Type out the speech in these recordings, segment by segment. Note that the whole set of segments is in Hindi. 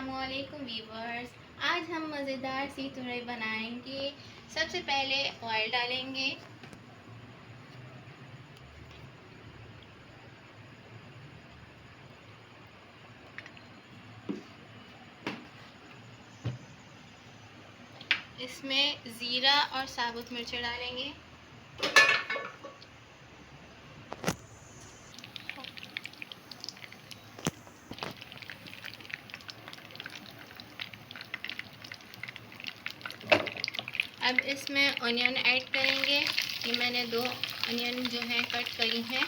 अस्सलामुअलैकुम व्यूवर्स। आज हम मज़ेदार सी तुरई बनाएंगे। सबसे पहले ऑयल डालेंगे। इसमें ज़ीरा और साबुत मिर्च डालेंगे। अब इसमें ऑनियन ऐड करेंगे। ये मैंने 2 ऑनियन जो है कट करी हैं।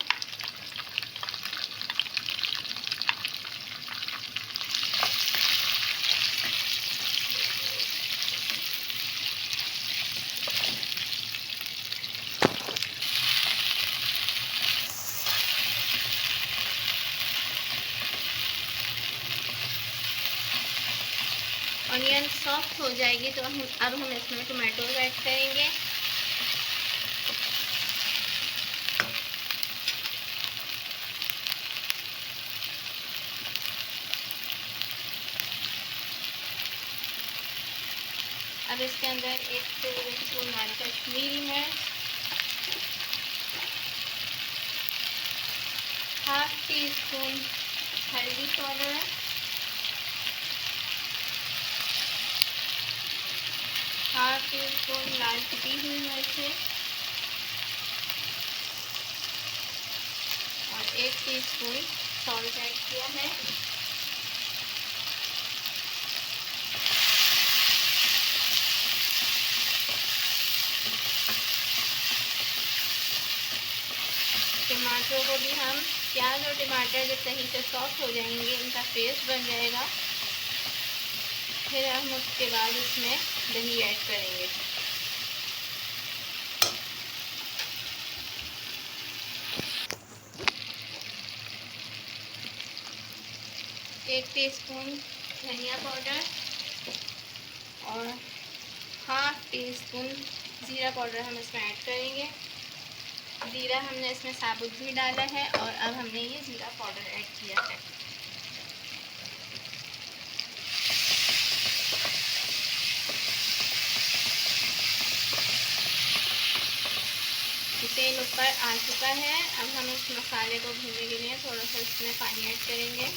ऑनियन सॉफ्ट हो जाएगी तो अब हम इसमें टमाटो ऐड करेंगे। अब इसके अंदर 1 टेबलस्पून लाल कश्मीरी मिर्च, ½ टीस्पून हल्दी पाउडर, ½ टीस्पून लाल कुटी हुई मिर्चें और 1 टीस्पून सॉल्ट ऐड किया है। टमाटरों को भी हम प्याज और टमाटर जब सही से सॉफ्ट हो जाएंगे, इनका पेस्ट बन जाएगा, फिर हम उसके बाद इसमें दही ऐड करेंगे। एक टीस्पून धनिया पाउडर और ½ टीस्पून ज़ीरा पाउडर हम इसमें ऐड करेंगे। ज़ीरा हमने इसमें साबुत भी डाला है और अब हमने ये ज़ीरा पाउडर ऐड किया है। तेल ऊपर आ चुका है। अब हम इस मसाले को भूनने के लिए थोड़ा सा इसमें पानी ऐड करेंगे।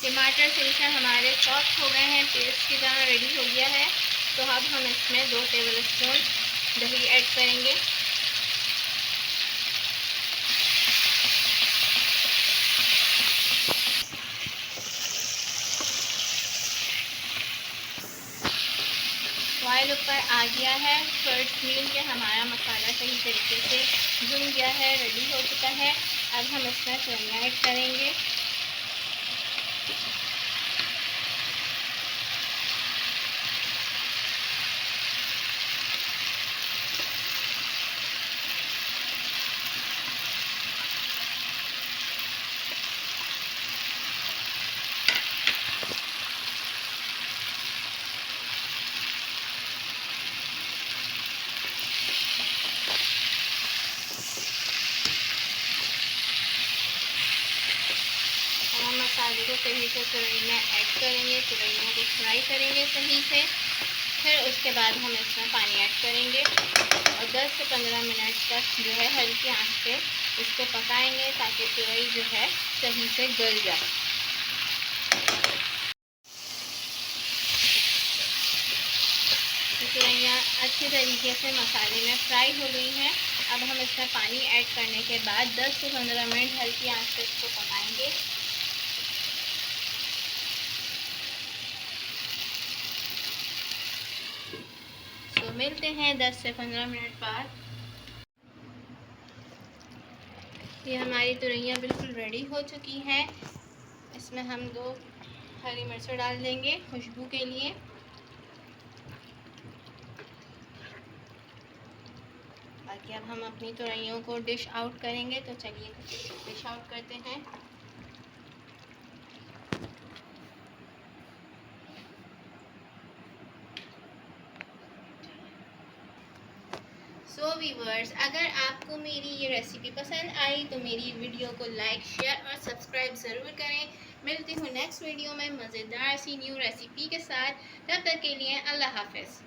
टमाटर से हमारे सॉफ्ट हो गए हैं, पेस्ट की तरह रेडी हो गया है। तो अब हम इसमें 2 टेबलस्पून दही ऐड करेंगे। ऑयल ऊपर आ गया है, कर्ड मिल के हमारा मसाला सही तरीके से भुन गया है, रेडी हो चुका है। अब हम इसमें तुरई ऐड करेंगे। मसाले को सही से तुरई में ऐड करेंगे, तुरइयों को फ्राई करेंगे सही से। फिर उसके बाद हम इसमें पानी ऐड करेंगे और 10 से 15 मिनट तक जो है हल्की आंच पे इसको पकाएंगे ताकि तुरई जो है सही से गल जाए। तुरइयाँ अच्छे तरीके से मसाले में फ्राई हो गई हैं। अब हम इसमें पानी ऐड करने के बाद 10 से 15 मिनट हल्की आंच पे इसको पकाएंगे। तो मिलते हैं 10 से 15 मिनट बाद। ये हमारी तुरइयाँ बिल्कुल रेडी हो चुकी हैं। इसमें हम 2 हरी मिर्च डाल देंगे खुशबू के लिए। बाकी अब हम अपनी तुरइयों को डिश आउट करेंगे। तो चलिए डिश आउट करते हैं। सो व्यूअर्स, अगर आपको मेरी ये रेसिपी पसंद आई तो मेरी वीडियो को लाइक, शेयर और सब्सक्राइब ज़रूर करें। मिलती हूँ नेक्स्ट वीडियो में मज़ेदार सी न्यू रेसिपी के साथ। तब तक के लिए अल्लाह हाफ़िज़।